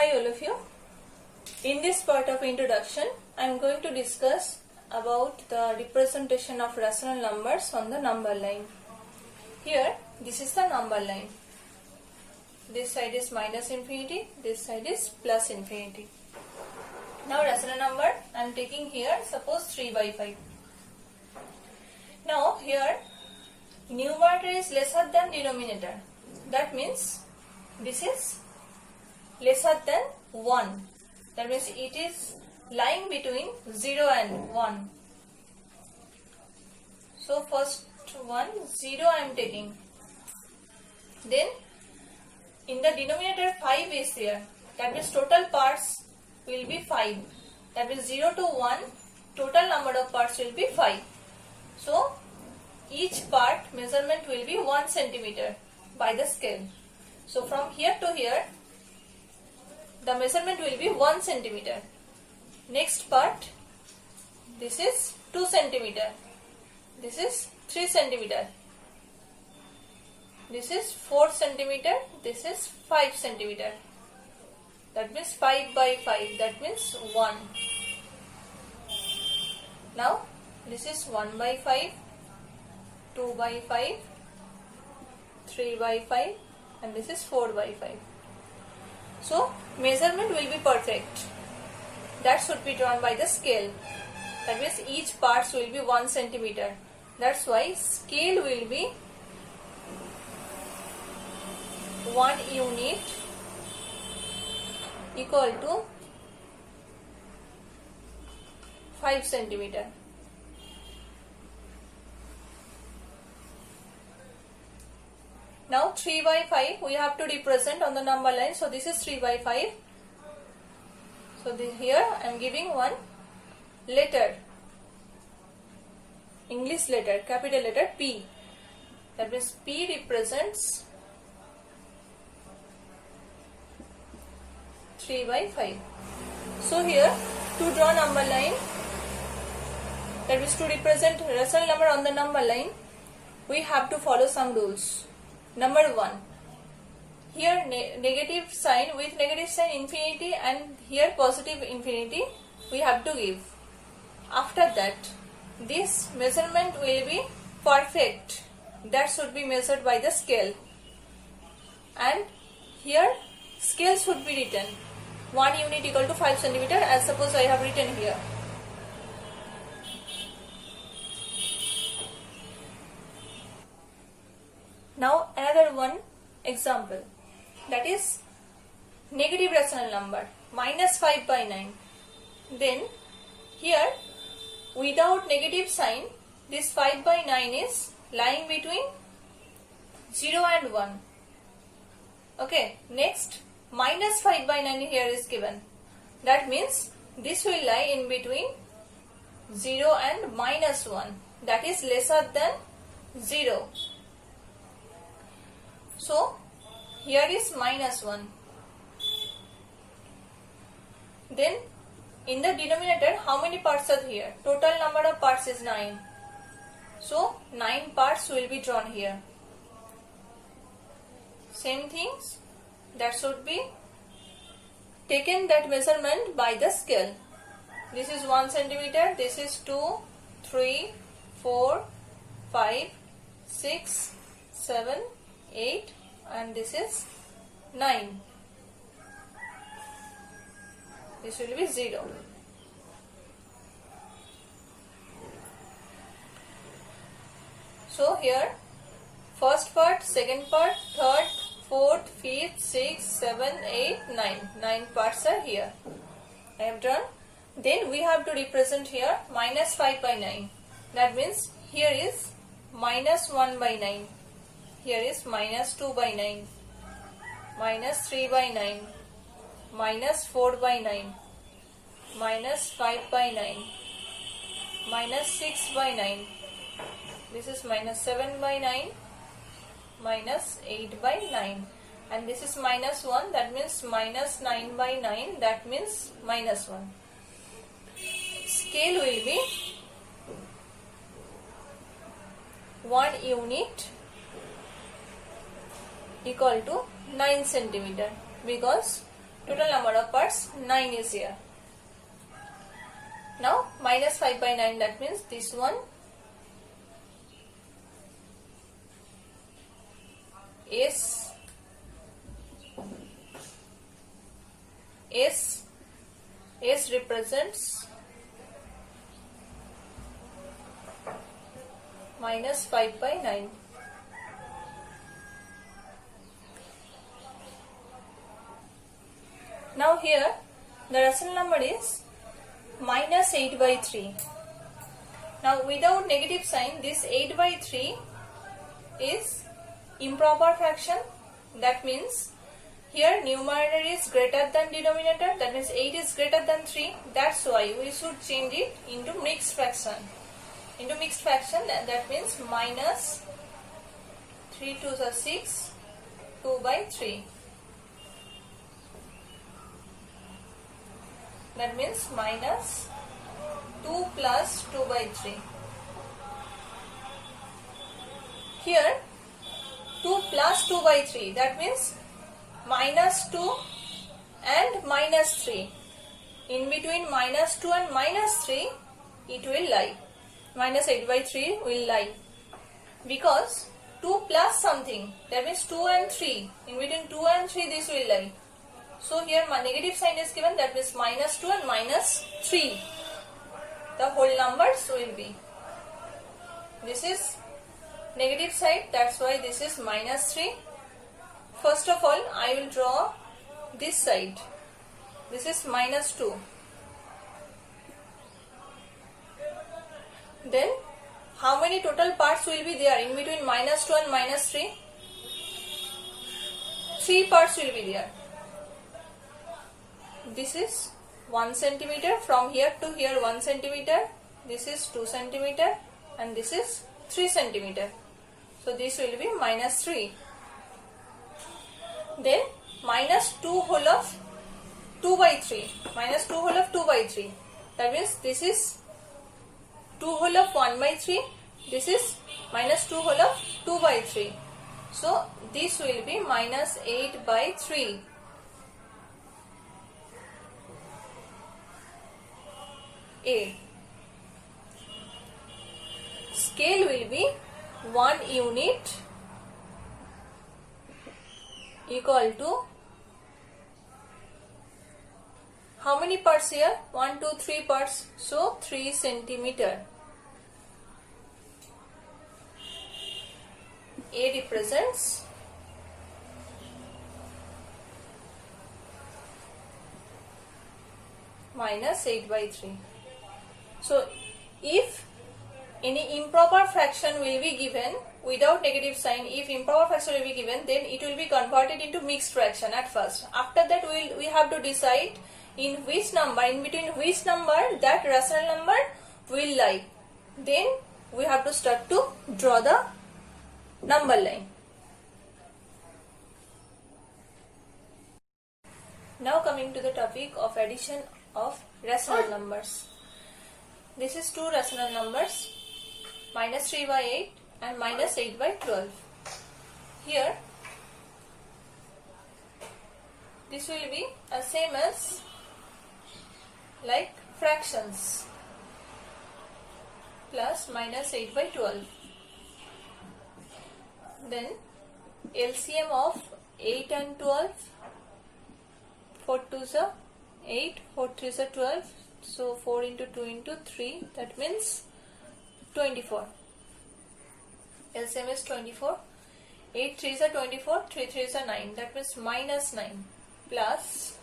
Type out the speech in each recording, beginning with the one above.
Hi all of you. In this part of introduction, I am going to discuss about the representation of rational numbers on the number line. Here, this is the number line. This side is minus infinity, this side is plus infinity. Now rational number I am taking here, suppose 3 by 5. Now here, numerator is lesser than denominator. That means this is lesser than 1. That means it is lying between 0 and 1. So first one 0 I am taking. Then in the denominator 5 is there. That means total parts will be 5. That means 0 to 1 total number of parts will be 5. So each part measurement will be 1 centimeter by the scale. So from here to here the measurement will be 1 centimeter. Next part, this is 2 centimeter. This is 3 centimeter. This is 4 centimeter. This is 5 centimeter. That means 5 by 5. That means 1. Now this is 1 by 5, 2 by 5, 3 by 5, and this is 4 by 5. So measurement will be perfect. That should be drawn by the scale. That means each parts will be 1 centimeter. That's why scale will be 1 unit equal to 5 centimeter. Now 3 by 5 we have to represent on the number line. So this is 3 by 5. So here I am giving one letter, English letter, capital letter P. That means P represents 3 by 5. So here to draw number line, that means to represent rational number on the number line, we have to follow some rules. Number 1, here negative sign, with negative sign infinity, and here positive infinity we have to give. After that this measurement will be perfect. That should be measured by the scale, and here scale should be written 1 unit equal to 5 centimeter, as suppose I have written here. Now another one example, that is negative rational number minus 5 by 9. Then here without negative sign this 5 by 9 is lying between 0 and 1. Okay, next minus 5 by 9 here is given. That means this will lie in between 0 and minus 1. That is lesser than 0. So here is minus 1. Then in the denominator how many parts are here? Total number of parts is 9. So 9 parts will be drawn here. Same things, that should be taken that measurement by the scale. This is 1 centimeter, this is 2, 3, 4, 5, 6, 7, 8, and this is 9. This will be 0. So here first part, second part, third, fourth, fifth, sixth, 7, 8, 9. 9 parts are here. I have drawn. Then we have to represent here minus 5 by 9. That means here is minus 1 by 9. Here is minus 2 by 9, minus 3 by 9, minus 4 by 9, minus 5 by 9, minus 6 by 9. This is minus 7 by 9, minus 8 by 9. And this is minus 1, that means minus 9 by 9, that means minus 1. Scale will be 1 unit equal to 9 centimeter, because Total number of parts 9 is here. Now minus 5 by 9, that means this one S represents minus 5 by 9. Now here the rational number is minus 8 by 3. Now without negative sign, this 8 by 3 is improper fraction. That means here numerator is greater than denominator, that means 8 is greater than 3. That's why we should change it into mixed fraction. And that means minus 3 2s are 6, 2 by 3. That means minus 2 plus 2 by 3. Here 2 plus 2 by 3, that means minus 2 and minus 3. In between minus 2 and minus 3 it will lie. Minus 8 by 3 will lie. Because 2 plus something, that means 2 and 3. In between 2 and 3 this will lie. So here my negative sign is given, that means minus 2 and minus 3. The whole numbers will be. This is negative side, that's why this is minus 3. First of all, I will draw this side. This is minus 2. Then how many total parts will be there in between minus 2 and minus 3? 3 parts will be there. This is 1 centimeter, from here to here 1 centimeter, this is 2 centimeter and this is 3 centimeter. So this will be minus 3. Then minus 2 whole of 2 by 3. Minus 2 whole of 2 by 3. That means this is 2 whole of 1 by 3. This is minus 2 whole of 2 by 3. So this will be minus 8 by 3. A. Scale will be 1 unit equal to how many parts here? 1, 2, 3 parts. So 3 centimeter. A represents minus 8 by 3. So if any improper fraction will be given without negative sign, if improper fraction will be given, then it will be converted into mixed fraction at first. After that we have to decide in which number, in between which number that rational number will lie. Then we have to start to draw the number line. Now coming to the topic of addition of rational numbers. This is two rational numbers, minus 3 by 8 and minus 8 by 12. Here this will be the same as like fractions, plus minus 8 by 12. Then LCM of 8 and 12, 4 2s are 8, 4 3s are 12, so 4 into 2 into 3, that means 24. LCM is 24. 8 3s are 24, 3 3s are 9, that means minus 9, plus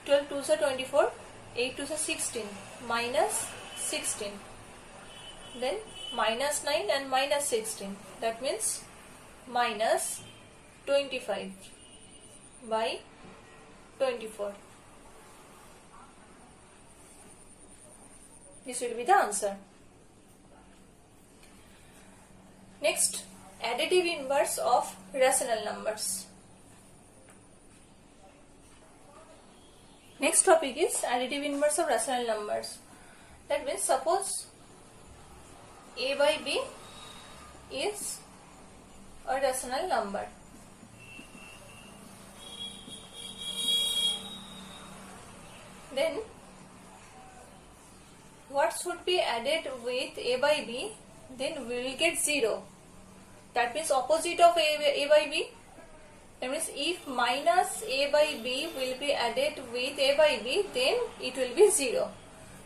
12 2s are 24, 8 2s are 16, minus 16. Then minus 9 and minus 16, that means minus 25 by 24. This will be the answer. Next, additive inverse of rational numbers. Next topic is additive inverse of rational numbers. That means suppose A by B is a rational number. Then what should be added with a by b? Then we will get 0. That means opposite of a by b. That means if minus a by b will be added with a by b, then it will be 0.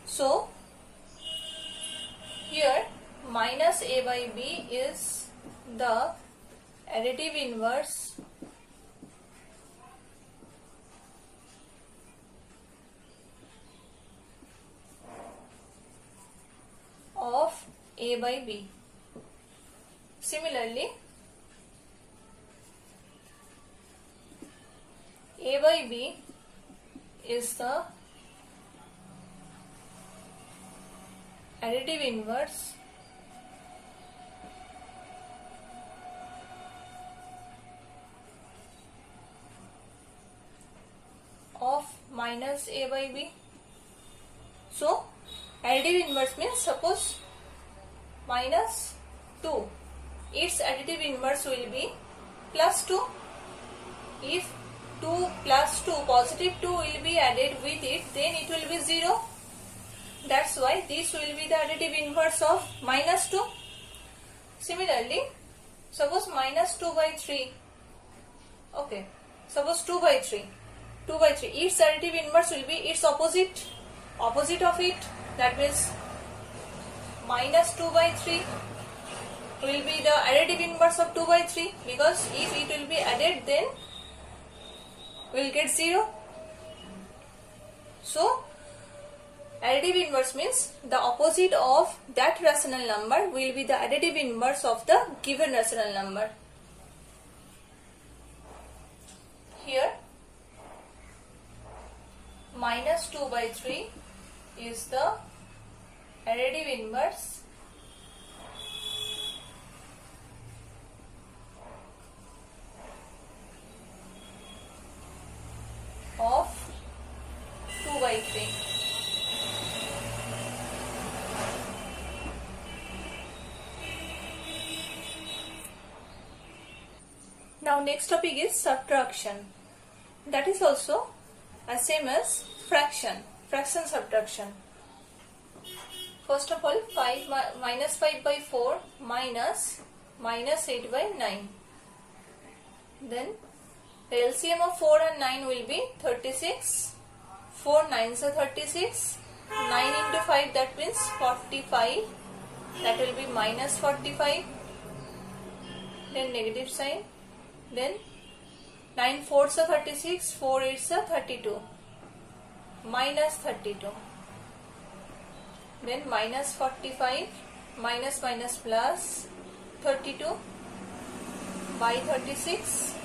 So here minus a by b is the additive inverse of a by b. Similarly, a by b is the additive inverse of minus a by b. So additive inverse means, suppose minus 2, its additive inverse will be plus 2. If 2 plus 2, positive 2 will be added with it, then it will be 0. That's why this will be the additive inverse of minus 2. Similarly, suppose minus 2 by 3. Okay, suppose 2 by 3. 2 by 3, its additive inverse will be its opposite of it. That means minus 2 by 3 will be the additive inverse of 2 by 3, because if it will be added, then we will get 0. So additive inverse means the opposite of that rational number will be the additive inverse of the given rational number. Here minus 2 by 3 is the additive inverse of 2 by 3. Now next topic is subtraction. That is also as same as fraction subtraction. First of all, minus 5 by 4 minus 8 by 9. Then the LCM of 4 and 9 will be 36. 4 9s are 36. 9 into 5, that means 45. That will be minus 45. Then negative sign. Then 9 4s are 36. 4 8s are 32. Minus 32. Then minus 45. Minus plus 32 by 36.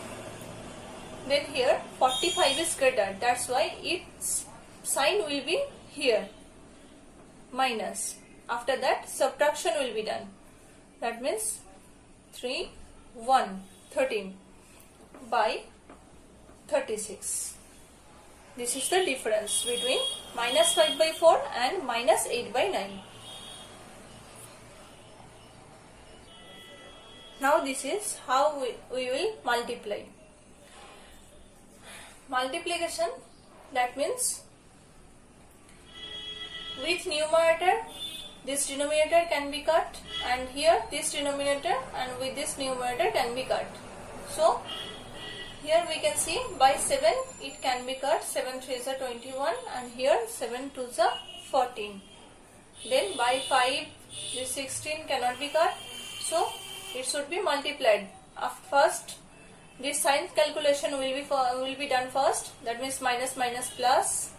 Then here 45 is greater, that's why its sign will be here, minus. After that subtraction will be done. That means 3 1 13 by 36. This is the difference between minus 5 by 4 and minus 8 by 9. Now this is how we will multiply. Multiplication, that means with numerator this denominator can be cut, and here this denominator and with this numerator can be cut. So here we can see by 7 it can be cut. 7 3s are 21 and here 7 2s are 14. Then by 5 this 16 cannot be cut, so it should be multiplied. First this sign calculation will be done first. That means minus plus.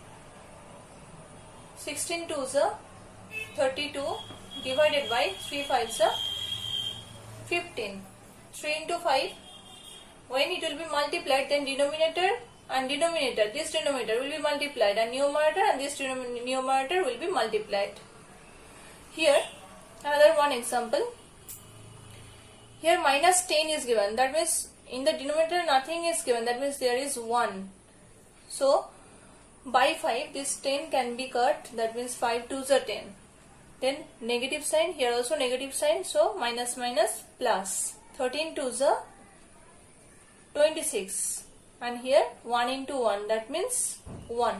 16 2s are 32 divided by 3 5s are 15. 3 into 5. When it will be multiplied, then denominator and denominator, this denominator will be multiplied, and numerator and this numerator will be multiplied. Here another one example. Here minus 10 is given. That means in the denominator nothing is given. That means there is 1. So by 5 this 10 can be cut. That means 5 2s are 10. Then negative sign. Here also negative sign. So minus plus. 13 2s are 26. And here 1 into 1. That means 1.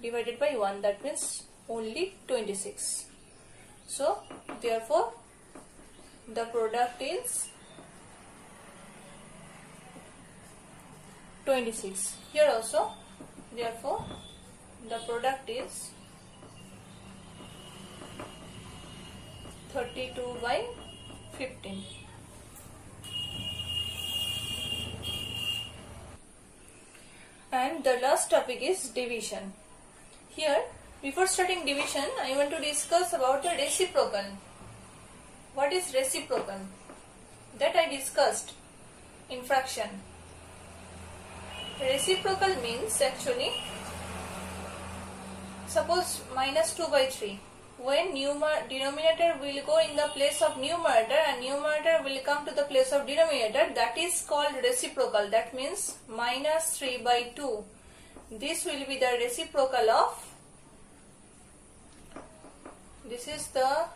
divided by 1, that means only 26. So therefore the product is 26. Here also, therefore the product is 32 by 15. And the last topic is division. Here, before starting division, I want to discuss about the reciprocal. What is reciprocal? That I discussed in fraction. Reciprocal means actually, suppose minus 2 by 3. When denominator will go in the place of numerator and numerator will come to the place of denominator, that is called reciprocal. That means minus 3 by 2. This will be the reciprocal of, this is the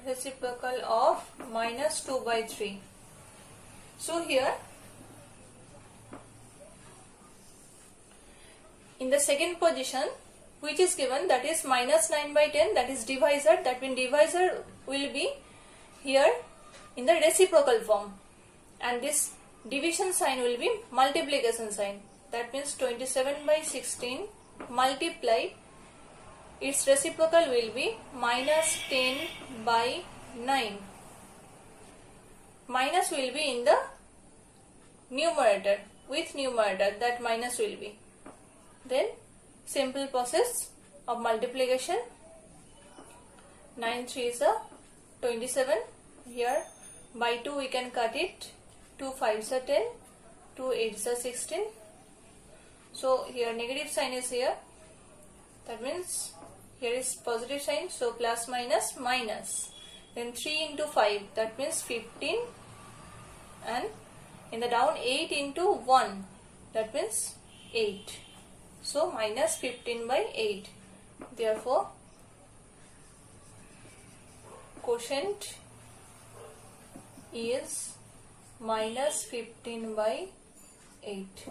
reciprocal of minus 2 by 3. So here, in the second position, which is given, that is minus 9 by 10, that is divisor. That means divisor will be here in the reciprocal form, and this division sign will be multiplication sign. That means 27 by 16 multiply, its reciprocal will be minus 10 by 9. Minus will be in the numerator, with numerator that minus will be. Then simple process of multiplication. 9 3 is a 27. Here by 2 we can cut it. 2 5s are 10. 2 8s are 16. So here negative sign is here. That means here is positive sign. So plus minus minus. Then 3 into 5. That means 15. And in the down 8 into 1. That means 8. So minus 15 by 8. Therefore quotient is minus 15 by 8.